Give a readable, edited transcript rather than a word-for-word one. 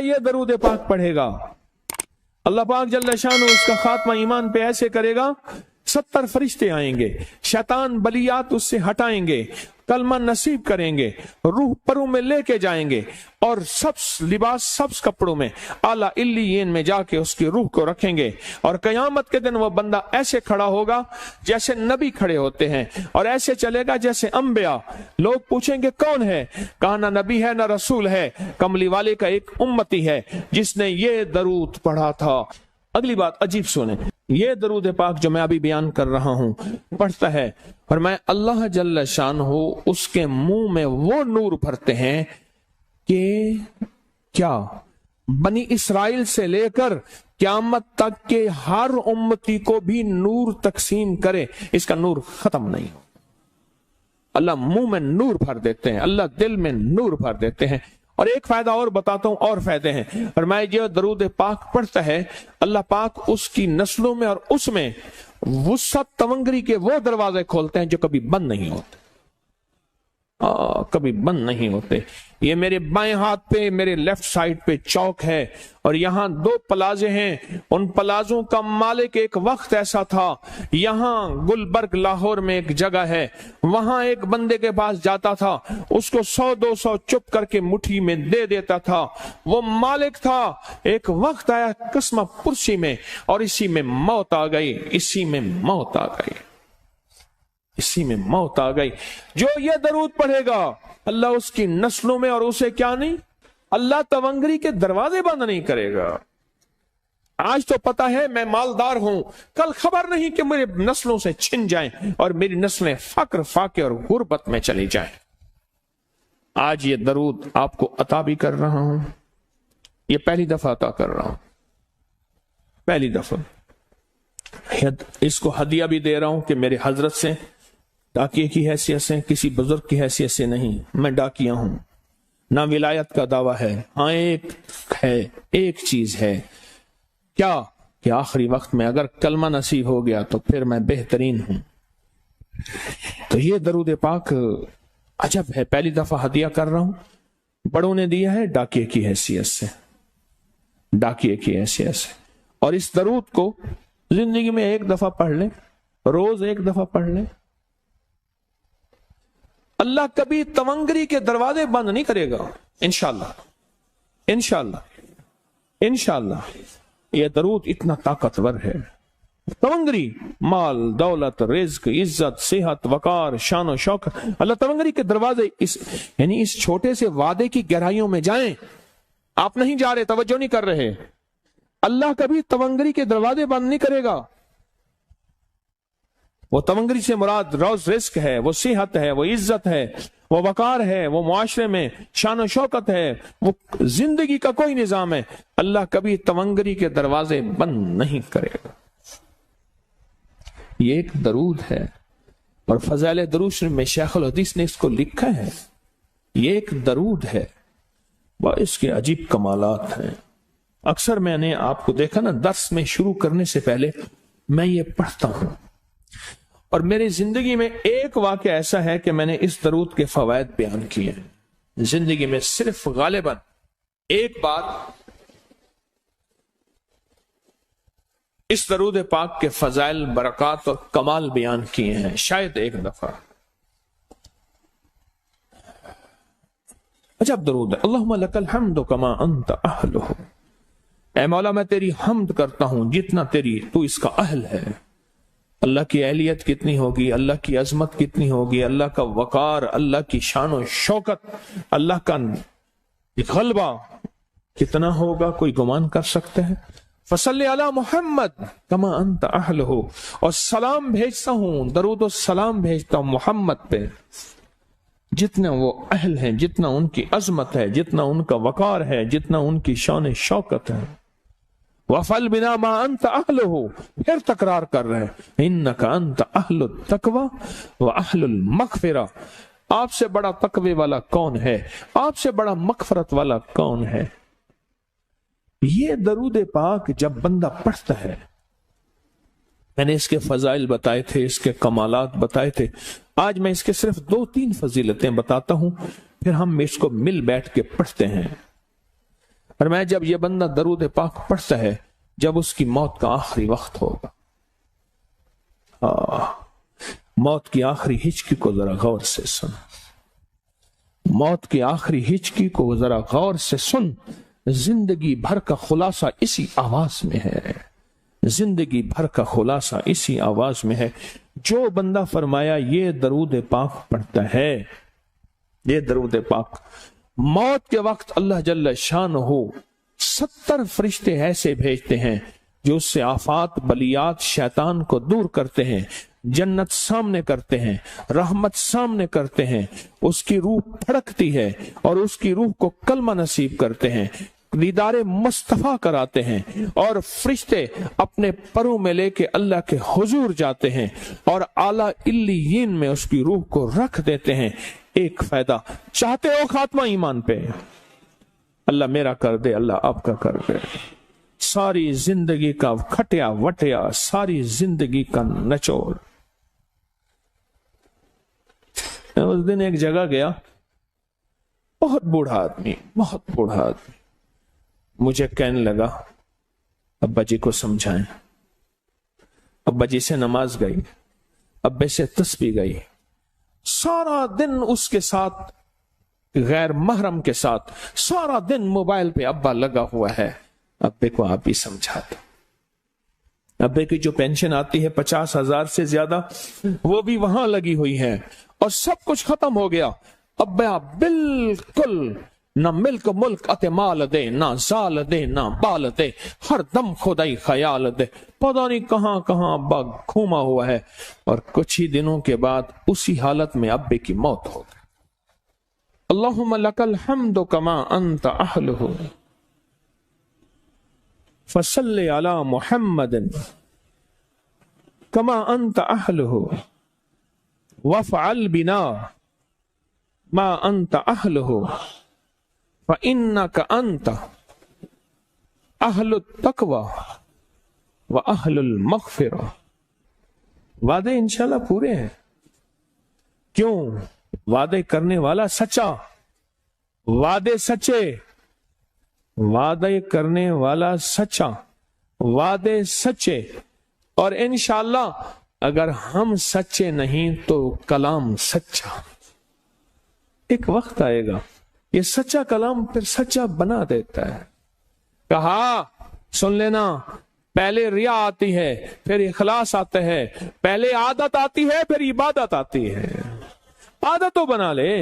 ये दरूद पाक पढ़ेगा, अल्लाह पाक जल्ल शान उसका खात्मा ईमान पे ऐसे करेगा, 70 फरिश्ते आएंगे, शैतान बलियात उससे हटाएंगे, कलमा नसीब करेंगे, रूह परों में लेके जाएंगे और सब्ज लिबास, सब्ज कपड़ों में आला इल्लियीन में जाके उसकी रूह को रखेंगे। और कयामत के दिन वो बंदा ऐसे खड़ा होगा जैसे नबी खड़े होते हैं, और ऐसे चलेगा जैसे अंबिया। लोग पूछेंगे कौन है? कहा ना नबी है ना रसूल है, कमली वाले का एक उम्मती है जिसने ये दरूद पढ़ा था। अगली बात अजीब सुने, ये दरूद पाक जो मैं अभी बयान कर रहा हूं पढ़ता है, और मैं अल्लाह जल्ल शानहू उसके मुंह में वो नूर भरते हैं कि क्या बनी इसराइल से लेकर क़यामत तक के हर उम्मती को भी नूर तकसीम करे, इसका नूर खत्म नहीं हो। अल्लाह मुंह में नूर भर देते हैं, अल्लाह दिल में नूर भर देते हैं। और एक फायदा और बताता हूं, और फायदे हैं। और मैं जो दरूद पाक पढ़ता है, अल्लाह पाक उसकी नस्लों में और उसमें वुसअत तवंगरी के वो दरवाजे खोलते हैं जो कभी बंद नहीं होते, कभी बंद नहीं होते। ये मेरे बाएं हाथ पे, मेरे लेफ्ट साइड पे चौक है, और यहां 2 प्लाजे हैं। उन प्लाजों का मालिक एक वक्त ऐसा था, यहां गुलबर्ग लाहौर में एक जगह है, वहां एक बंदे के पास जाता था, उसको 100-200 चुप करके मुट्ठी में दे देता था। वो मालिक था। एक वक्त आया कस्मा पुरसी में, और इसी में मौत आ गई, इसी में मौत आ गई, इसी में मौत आ गई। जो ये दरूद पढ़ेगा, अल्लाह उसकी नस्लों में और उसे क्या नहीं, अल्लाह तवंगरी के दरवाजे बंद नहीं करेगा। आज तो पता है मैं मालदार हूं, कल खबर नहीं कि मेरे नस्लों से छिन जाएं और मेरी नस्लें फक्र, फाके और गुर्बत में चली जाएं। आज ये दरूद आपको अता भी कर रहा हूं, ये पहली दफा अता कर रहा हूं, पहली दफा। इसको हदिया भी दे रहा हूं कि मेरे हजरत से, डाकिये की हैसियत से, किसी बुजुर्ग की हैसियत से नहीं, मैं डाकिया हूं, ना विलायत का दावा है। हाँ एक है, एक चीज है, क्या कि आखिरी वक्त में अगर कलमा नसीब हो गया तो फिर मैं बेहतरीन हूं। तो ये दरूद पाक अजब है, पहली दफा हदिया कर रहा हूं, बड़ों ने दिया है डाकिये की हैसियत से, डाकिये की हैसियत से। और इस दरूद को जिंदगी में एक दफा पढ़ ले, रोज एक दफा पढ़ ले, अल्लाह कभी तवंगरी के दरवाजे बंद नहीं करेगा, इंशाअल्लाह, इंशाअल्लाह, इंशाअल्लाह। यह दरूद इतना ताकतवर है। तवंगरी, माल, दौलत, रिज्क, इज्जत, सेहत, वकार, शान और शौकत, अल्लाह तवंगरी के दरवाजे यानी इस छोटे से वादे की गहराइयों में जाएं। आप नहीं जा रहे, तवज्जो नहीं कर रहे। अल्लाह कभी तवंगरी के दरवाजे बंद नहीं करेगा। वो तवंगरी से मुराद रोज रिस्क है, वो सेहत है, वो इज्जत है, वो वकार है, वो मुआशरे में शान और शौकत है, वो जिंदगी का कोई निजाम है। अल्लाह कभी तवंगरी के दरवाजे बंद नहीं करेगा। ये एक दरूद है, और फज़ाइल दरूद में शेखुल हदीस ने इसको लिखा है। ये एक दरूद है, वह इसके अजीब कमालात हैं। अक्सर मैंने आपको देखा ना, दर्स में शुरू करने से पहले मैं ये पढ़ता हूं, और मेरी जिंदगी में एक वाक़या ऐसा है कि मैंने इस दरूद के फवायद बयान किए हैं। जिंदगी में सिर्फ गालिबन एक बार इस दरूद पाक के फजाइल, बरकत और कमाल बयान किए हैं, शायद एक दफा। अजब दरूद है। अल्लाहुम्मा लकल हम्दु कमा अंत अहलुहु, ऐ मौला मैं तेरी हम्द करता हूं जितना तू इसका अहल है। अल्लाह की अहलियत कितनी होगी, अल्लाह की अजमत कितनी होगी, अल्लाह का वकार, अल्लाह की शान और शौकत, अल्लाह का गलबा कितना होगा, कोई गुमान कर सकते हैं। फसल्ले अला मोहम्मद कमा अंत अहलहु, और सलाम भेजता हूं, दरूद और सलाम भेजता हूं मोहम्मद पे, जितना वो अहल हैं, जितना उनकी अजमत है, जितना उनका वकार है, जितना उनकी शान शौकत है। वफल बिना मा अंत अहलहु, फिर तकरार कर रहे हैं, इन्नका अंत अहलुत तकवा व अहलुल मगफिरा, आपसे बड़ा तकवे वाला कौन है, आपसे बड़ा मगफरत वाला कौन है। ये दरूद पाक जब बंदा पढ़ता है, मैंने इसके फजाइल बताए थे, इसके कमालात बताए थे, आज मैं इसके सिर्फ 2-3 फजीलतें बताता हूं, फिर हम इसको मिल बैठ के पढ़ते हैं। فرمایا جب یہ بندہ درود پاک پڑھتا ہے جب اس کی موت کا آخری وقت ہوگا، موت کی آخری ہچکی کو ذرا غور سے سن، موت کی آخری ہچکی کو ذرا غور سے سن، زندگی بھر کا خلاصہ اسی آواز میں ہے، زندگی بھر کا خلاصہ اسی آواز میں ہے۔ جو بندہ فرمایا یہ درود پاک پڑھتا ہے، یہ درود پاک، موت کے وقت اللہ جل شانہ 70 فرشتے ایسے بھیجتے ہیں جو اس سے آفات بلیات شیطان کو دور کرتے ہیں، جنت سامنے کرتے ہیں، رحمت سامنے کرتے ہیں، اس کی روح پھڑکتی ہے اور اس کی روح کو کلمہ نصیب کرتے ہیں، دیدار مصطفیٰ کراتے ہیں، اور فرشتے اپنے پروں میں لے کے اللہ کے حضور جاتے ہیں اور اعلیٰ علیین میں اس کی روح کو رکھ دیتے ہیں۔ ایک فائدہ چاہتے ہو خاتمہ ایمان پہ، اللہ میرا کر دے، اللہ آپ کا کر دے، ساری زندگی کا کھٹیا وٹیا، ساری زندگی کا نچوڑ۔ میں اس دن ایک جگہ گیا، بہت بوڑھا آدمی، بہت بوڑھا آدمی، مجھے کہنے لگا ابا جی کو سمجھائیں۔ ابا جی سے نماز گئی، ابے سے تسبیح گئی، سارا دن اس کے ساتھ غیر محرم کے ساتھ سارا دن موبائل پہ ابا لگا ہوا ہے۔ ابے کو آپ ہی سمجھاتے، ابے کی جو پینشن آتی ہے 50,000 سے زیادہ، وہ بھی وہاں لگی ہوئی ہے اور سب کچھ ختم ہو گیا۔ ابا بالکل نہ ملک ملک اتے مال دے، نہ زال دے، نہ بال دے، ہر دم خدائی خیال دے، پتہ نہیں کہاں کہاں ابا گھوما ہوا ہے۔ اور کچھ ہی دنوں کے بعد اسی حالت میں ابے کی موت ہو گئی۔ اللہم لک الحمد کما انت اہلہ فصل علی محمد کما انت اہلہ وافعل بنا ما انت اہلہ فإنک انت اہل التقوی واہل المغفرہ۔ وعدے انشاءاللہ پورے ہیں، کیوں؟ وعدے کرنے والا سچا، وعدے سچے، وعدے کرنے والا سچا، وعدے سچے، اور انشاءاللہ اگر ہم سچے نہیں تو کلام سچا۔ ایک وقت آئے گا یہ سچا کلام پھر سچا بنا دیتا ہے۔ کہا سن لینا، پہلے ریا آتی ہے پھر اخلاص آتا ہے، پہلے عادت آتی ہے پھر عبادت آتی ہے، عادت تو بنا لے۔